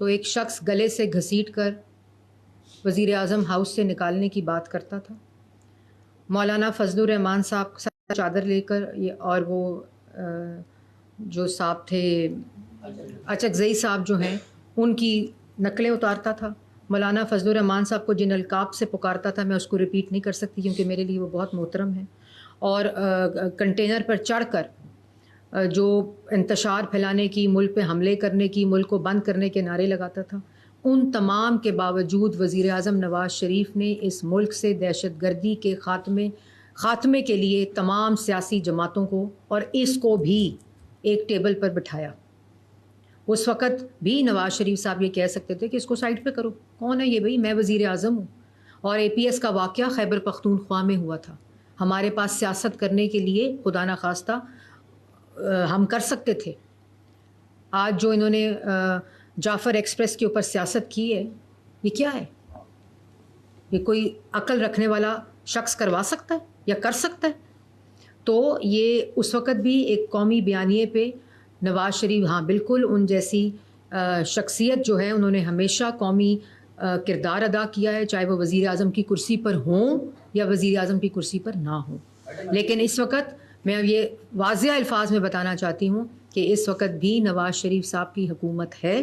تو ایک شخص گلے سے گھسیٹ کر وزیر اعظم ہاؤس سے نکالنے کی بات کرتا تھا. مولانا فضل الرحمان صاحب چادر لے کر اور وہ جو صاحب تھے اچکزئی صاحب جو ہیں ان کی نقلیں اتارتا تھا. مولانا فضل الرحمان صاحب کو جن القاب سے پکارتا تھا میں اس کو ریپیٹ نہیں کر سکتی کیونکہ میرے لیے وہ بہت محترم ہیں. اور کنٹینر پر چڑھ کر جو انتشار پھیلانے کی، ملک پہ حملے کرنے کی، ملک کو بند کرنے کے نعرے لگاتا تھا. ان تمام کے باوجود وزیر اعظم نواز شریف نے اس ملک سے دہشت گردی کے خاتمے کے لیے تمام سیاسی جماعتوں کو اور اس کو بھی ایک ٹیبل پر بٹھایا. اس وقت بھی نواز شریف صاحب یہ کہہ سکتے تھے کہ اس کو سائڈ پہ کرو. کون ہے یہ بھائی؟ میں وزیر اعظم ہوں. اور اے پی ایس کا واقعہ خیبر پختونخوا میں ہوا تھا. ہمارے پاس سیاست کرنے کے لیے خدا نخواستہ ہم کر سکتے تھے. آج جو انہوں نے جعفر ایکسپریس کے اوپر سیاست کی ہے یہ کیا ہے؟ یہ کوئی عقل رکھنے والا شخص کروا سکتا ہے یا کر سکتا ہے؟ تو یہ اس وقت بھی ایک قومی بیانیے پہ نواز شریف، ہاں بالکل ان جیسی شخصیت جو ہے انہوں نے ہمیشہ قومی کردار ادا کیا ہے، چاہے وہ وزیر اعظم کی کرسی پر ہوں یا وزیر اعظم کی کرسی پر نہ ہوں. لیکن اس وقت میں یہ واضح الفاظ میں بتانا چاہتی ہوں کہ اس وقت بھی نواز شریف صاحب کی حکومت ہے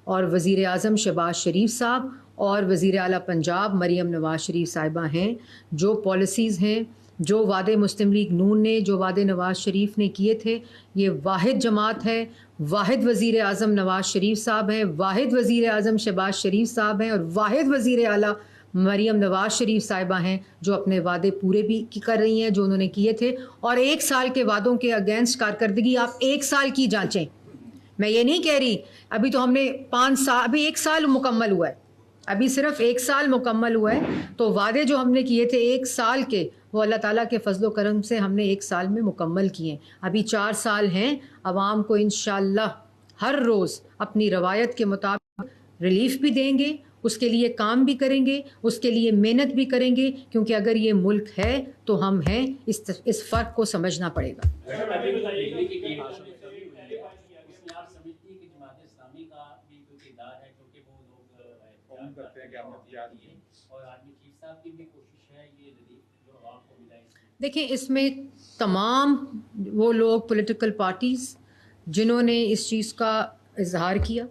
اور وزیر اعظم شہباز شریف صاحب اور وزیر اعلیٰ پنجاب مریم نواز شریف صاحبہ ہیں. جو پالیسیز ہیں، جو وعدے مسلم لیگ نون نے، جو وعدے نواز شریف نے کیے تھے، یہ واحد جماعت ہے، واحد وزیر اعظم نواز شریف صاحب ہیں، واحد وزیر اعظم شہباز شریف صاحب ہیں اور واحد وزیر اعلیٰ مریم نواز شریف صاحبہ ہیں جو اپنے وعدے پورے بھی کر رہی ہیں جو انہوں نے کیے تھے. اور 1 سال کے وعدوں کے اگینسٹ کارکردگی آپ 1 سال کی جانچیں. میں یہ نہیں کہہ رہی ابھی تو ہم نے 5 سال، ابھی 1 سال مکمل ہوا ہے، ابھی صرف 1 سال مکمل ہوا ہے. تو وعدے جو ہم نے کیے تھے 1 سال کے، وہ اللہ تعالیٰ کے فضل و کرم سے ہم نے 1 سال میں مکمل کیے ہیں. ابھی 4 سال ہیں. عوام کو انشاءاللہ ہر روز اپنی روایت کے مطابق ریلیف بھی دیں گے، اس کے لیے کام بھی کریں گے، اس کے لیے محنت بھی کریں گے، کیونکہ اگر یہ ملک ہے تو ہم ہیں. اس فرق کو سمجھنا پڑے گا. دیکھیں اس میں تمام وہ لوگ پولیٹیکل پارٹیز جنہوں نے اس چیز کا اظہار کیا،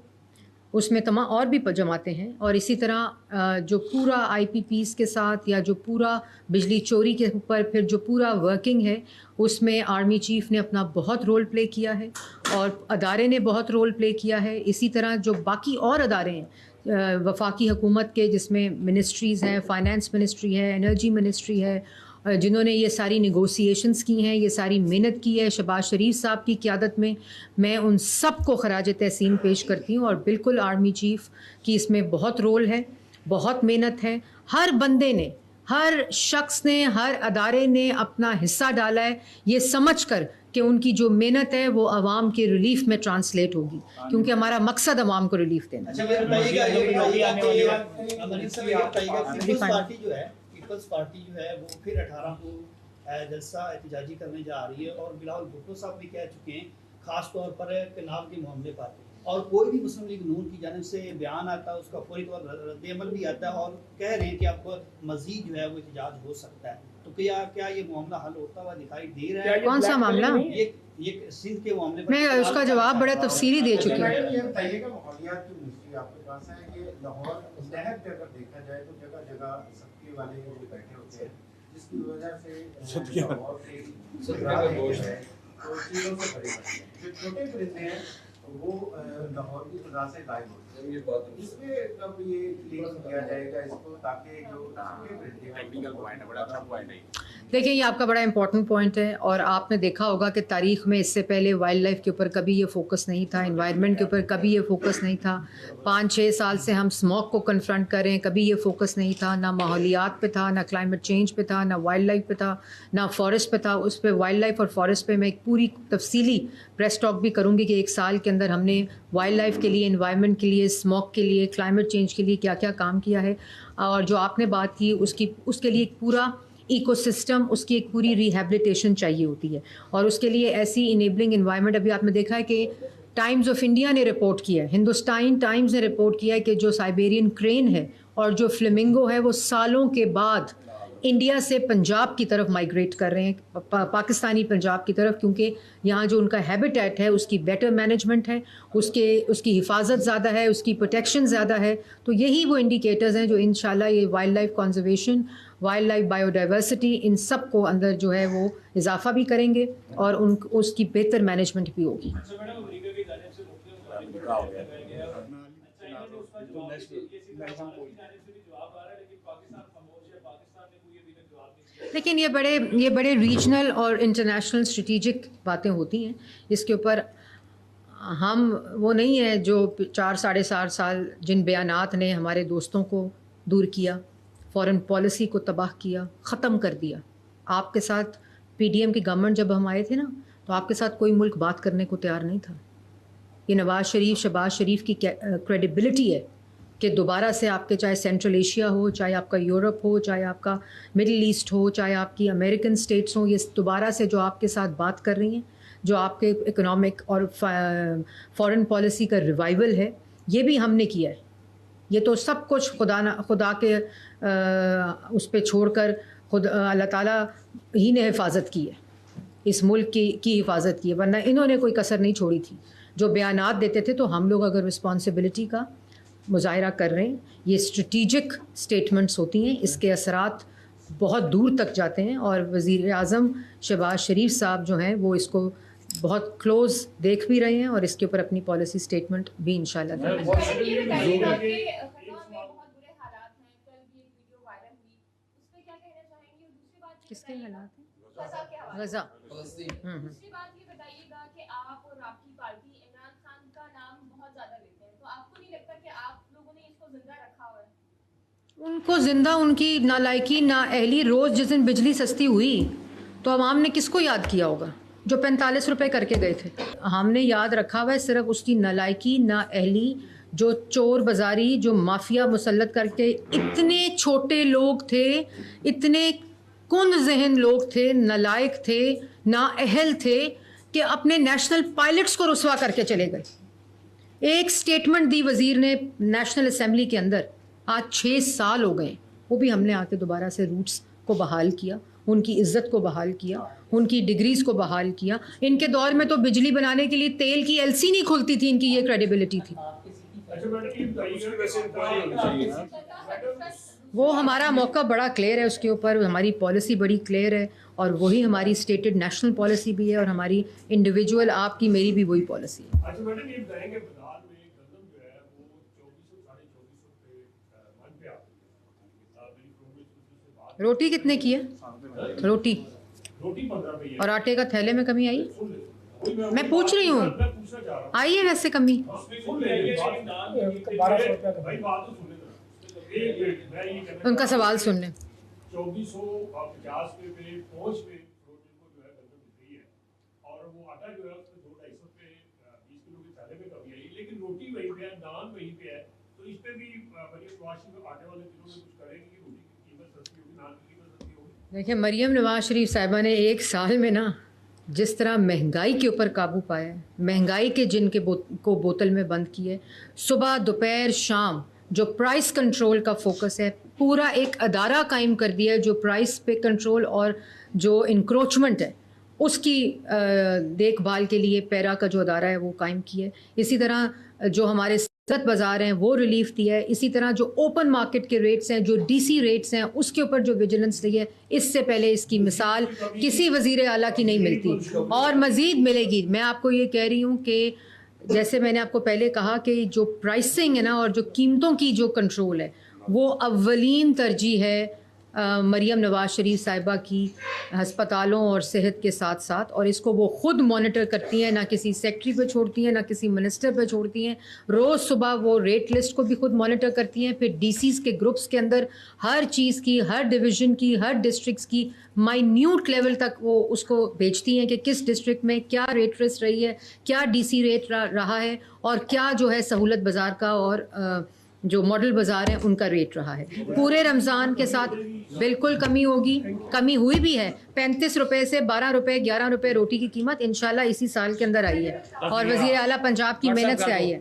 اس میں تمام اور بھی جماعتیں ہیں. اور اسی طرح جو پورا آئی پی پیز کے ساتھ یا جو پورا بجلی چوری کے اوپر پھر جو پورا ورکنگ ہے، اس میں آرمی چیف نے اپنا بہت رول پلے کیا ہے اور ادارے نے بہت رول پلے کیا ہے. اسی طرح جو باقی اور ادارے ہیں وفاقی حکومت کے، جس میں منسٹریز ہیں، فائنانس منسٹری ہے، انرجی منسٹری ہے، جنہوں نے یہ ساری نیگوسیشنز کی ہیں، یہ ساری محنت کی ہے شہباز شریف صاحب کی قیادت میں ان سب کو خراج تحسین پیش کرتی ہوں. اور بالکل آرمی چیف کی اس میں بہت رول ہے، بہت محنت ہے. ہر بندے نے، ہر شخص نے، ہر ادارے نے اپنا حصہ ڈالا ہے، یہ سمجھ کر کہ ان کی جو محنت ہے وہ عوام کے ریلیف میں ٹرانسلیٹ ہوگی، کیونکہ ہمارا مقصد عوام کو ریلیف دینا ہے. پیپلز پارٹی جو ہے وہ پھر 18 کو جلسہ احتجاجی کرنے جا رہی ہے اور بلاول بھٹو صاحب بھی کہہ چکے ہیں خاص طور پر کناب کے معاملے پر، اور کوئی بھی مسلم لیگ نون کی جانب سے بیان آتا ہے اس کا فوری طور پر رد عمل بھی آتا ہے اور کہہ رہے ہیں کہ اب مزید جو ہے وہ احتجاج ہو سکتا ہے. تو کیا یہ معاملہ حل ہوتا ہوا دکھائی دے رہا ہے؟ کون سا معاملہ؟ یہ سندھ کے معاملے پر میں اس کا جواب بڑا تفصیلی دے چکی ہوں. یہ بتائیے کہ ماحولیات کی منسٹری آپ کے پاس ہے کہ لاہور نہر پہ اگر دیکھا جائے تو جگہ جگہ سبکے والے جو بیٹھے ہوتے ہیں جس کی وجہ سے لاہور کے تو چیزوں سے بھری پڑتی ہے. جو چھوٹے پرندے ہیں وہ لاہور کی فضا سے غائب ہوتے ہیں. اس میں کب یہ کلین کیا جائے گا اس کو تاکہ جو چھوٹے پرندے ٹیکنیکل پوائنٹ ہے، بڑا اچھا پوائنٹ ہے. دیکھیں یہ آپ کا بڑا امپورٹنٹ پوائنٹ ہے اور آپ نے دیکھا ہوگا کہ تاریخ میں اس سے پہلے وائلڈ لائف کے اوپر کبھی یہ فوکس نہیں تھا، انوائرمنٹ کے اوپر کبھی یہ فوکس نہیں تھا. 5-6 سال سے ہم اسموک کو کنفرنٹ کر رہے ہیں، کبھی یہ فوکس نہیں تھا. نہ ماحولیات پہ تھا، نہ کلائمیٹ چینج پہ تھا، نہ وائلڈ لائف پہ تھا، نہ فارسٹ پہ تھا. اس پہ وائلڈ لائف اور فارسٹ پہ میں ایک پوری تفصیلی پریس ٹاک بھی کروں گی کہ 1 سال کے اندر ہم نے وائلڈ لائف کے لیے، انوائرمنٹ کے لیے، اسموک کے لیے، کلائمیٹ چینج کے لیے کیا کیا کام کیا ہے. اور جو آپ نے بات کی اس کے لیے ایک پورا ایکو سسٹم، اس کی ایک پوری ریہیبلیٹیشن چاہیے ہوتی ہے اور اس کے لیے ایسی انیبلنگ انوائرمنٹ. ابھی آپ نے دیکھا ہے کہ ٹائمز آف انڈیا نے رپورٹ کیا ہے, ہندوستان ٹائمز نے رپورٹ کیا ہے کہ جو سائبیرین کرین ہے اور جو فلیمنگو ہے وہ سالوں کے بعد انڈیا سے پنجاب کی طرف مائیگریٹ کر رہے ہیں, پاکستانی پنجاب کی طرف, کیونکہ یہاں جو ان کا ہیبیٹیٹ ہے اس کی بیٹر مینجمنٹ ہے, اس کی حفاظت زیادہ ہے, اس کی پروٹیکشن زیادہ ہے. تو یہی وہ انڈیکیٹرز ہیں جو انشاءاللہ یہ wildlife conservation, wildlife biodiversity, ان سب کو اندر جو ہے وہ اضافہ بھی کریں گے اور اس کی بہتر مینجمنٹ بھی ہوگی. لیکن یہ بڑے ریجنل اور انٹرنیشنل اسٹریٹجک باتیں ہوتی ہیں, اس کے اوپر ہم وہ نہیں ہیں جو 4-4.5 سال جن بیانات نے ہمارے دوستوں کو دور کیا, فورن پالیسی کو تباہ کیا, ختم کر دیا. آپ کے ساتھ پی ڈی ایم کی گورنمنٹ جب ہم آئے تھے نا, تو آپ کے ساتھ کوئی ملک بات کرنے کو تیار نہیں تھا. یہ نواز شریف, شہباز شریف کی کریڈیبلٹی ہے کہ دوبارہ سے آپ کے چاہے سینٹرل ایشیا ہو, چاہے آپ کا یورپ ہو, چاہے آپ کا مڈل ایسٹ ہو, چاہے آپ کی امریکن اسٹیٹس ہوں, یہ دوبارہ سے جو آپ کے ساتھ بات کر رہی ہیں, جو آپ کے اکنامک اور فارن پالیسی کا ریوائول ہے, یہ بھی ہم نے کیا ہے. یہ تو سب کچھ خدا کے اس پہ چھوڑ کر اللہ تعالیٰ ہی نے حفاظت کی ہے, اس ملک کی حفاظت کی ہے, ورنہ انہوں نے کوئی کسر نہیں چھوڑی تھی. جو بیانات دیتے تھے, تو ہم لوگ اگر رسپانسبلٹی کا مظاہرہ کر رہے ہیں, یہ اسٹریٹجک اسٹیٹمنٹس ہوتی ہیں, اس کے اثرات بہت دور تک جاتے ہیں, اور وزیر اعظم شہباز شریف صاحب جو ہیں وہ اس کو بہت کلوز دیکھ بھی رہے ہیں, اور اس کے اوپر اپنی پالیسی اسٹیٹمنٹ بھی انشاءاللہ دیں گے. کس کے حالات ہیں؟ غزہ. دوسری بات یہ بتائیے گا کہ آپ اور آپ کی پارٹی عمران خان کا نام بہت زیادہ لیتے ہیں, تو آپ کو نہیں لگتا کہ آپ لوگوں نے اس کو زندہ رکھا ہوا ہے؟ ان کو زندہ, ان کی نالائکی نااہلی, روز جس دن بجلی سستی ہوئی تو عوام نے کس کو یاد کیا ہوگا جو 45 روپے کر کے گئے تھے. ہم نے یاد رکھا ہوا ہے صرف اس کی نالائکی نااہلی, جو چور بازاری, جو مافیا مسلط کر کے, اتنے چھوٹے لوگ تھے, اتنے کن ذہن لوگ تھے, نالائق تھے, نااہل تھے کہ اپنے نیشنل پائلٹس کو رسوا کر کے چلے گئے. ایک سٹیٹمنٹ دی وزیر نے نیشنل اسمبلی کے اندر, آج 6 سال ہو گئے, وہ بھی ہم نے آ کے دوبارہ سے روٹس کو بحال کیا, ان کی عزت کو بحال کیا, ان کی ڈگریز کو بحال کیا. ان کے دور میں تو بجلی بنانے کے لیے تیل کی ایل سی نہیں کھلتی تھی, ان کی یہ کریڈیبلٹی تھی. وہ ہمارا موقع بڑا کلیئر ہے, اس کے اوپر ہماری پالیسی بڑی کلیئر ہے, اور وہی ہماری اسٹیٹڈ نیشنل پالیسی بھی ہے, اور ہماری انڈیویجول آپ کی میری بھی وہی پالیسی ہے. روٹی کتنے کی ہے؟ روٹی اور آٹے کا تھیلے میں کمی آئی؟ میں پوچھ رہی ہوں, آئی ہے ویسے کمی؟ ان کا سوال سن لیں. 2450 پہ پہنچ پہ جو ہے گندم دکھ رہی ہے, اور وہ آٹا جو ہے اس میں 200-250 روپے 20 کلو کے تھیلے میں کمی آئی, لیکن روٹی وہیں پہ ہے, نان وہیں پہ ہے. تو اس پہ بھی مریم نواز شریف آٹے والے دنوں میں کچھ کریں گے کہ روٹی کی قیمت سستی ہوگی, نان کی قیمت سستی ہوگی؟ دیکھیں, مریم نواز شریف صاحبہ نے 1 سال میں نا جس طرح مہنگائی کے اوپر قابو پایا ہے, مہنگائی کے جن کے کو بوتل میں بند کی ہے, صبح دوپہر شام جو پرائس کنٹرول کا فوکس ہے, پورا ایک ادارہ قائم کر دیا ہے جو پرائس پہ کنٹرول اور جو انکروچمنٹ ہے اس کی دیکھ بھال کے لیے پیرا کا جو ادارہ ہے وہ قائم کیا ہے. اسی طرح جو ہمارے صنعت بازار ہیں وہ ریلیف دیا ہے. اسی طرح جو اوپن مارکیٹ کے ریٹس ہیں, جو ڈی سی ریٹس ہیں, اس کے اوپر جو ویجیلنس دی ہے, اس سے پہلے اس کی مثال کسی وزیر اعلیٰ کی نہیں ملتی, اور مزید ملے گی. میں آپ کو یہ کہہ رہی ہوں کہ جیسے میں نے آپ کو پہلے کہا کہ جو پرائسنگ ہے نا, اور جو قیمتوں کی جو کنٹرول ہے, وہ اولین ترجیح ہے مریم نواز شریف صاحبہ کی ہسپتالوں اور صحت کے ساتھ ساتھ, اور اس کو وہ خود مانیٹر کرتی ہیں, نہ کسی سیکٹری پہ چھوڑتی ہیں, نہ کسی منسٹر پہ چھوڑتی ہیں. روز صبح وہ ریٹ لسٹ کو بھی خود مانیٹر کرتی ہیں, پھر ڈی سیز کے گروپس کے اندر ہر چیز کی, ہر ڈویژن کی, ہر ڈسٹرکٹس کی مائنیوٹ لیول تک وہ اس کو بھیجتی ہیں کہ کس ڈسٹرکٹ میں کیا ریٹ رہی ہے, کیا ڈی سی ریٹ رہا ہے, اور کیا جو ہے سہولت بازار کا اور جو ماڈل بازار ہیں ان کا ریٹ رہا ہے. پورے رمضان کے ساتھ بالکل کمی ہوگی, کمی ہوئی بھی ہے. 35 روپے سے 12 روپے 11 روپے روٹی کی قیمت انشاءاللہ اسی سال کے اندر آئی ہے, اور وزیر اعلیٰ پنجاب کی محنت سے آئی ہے.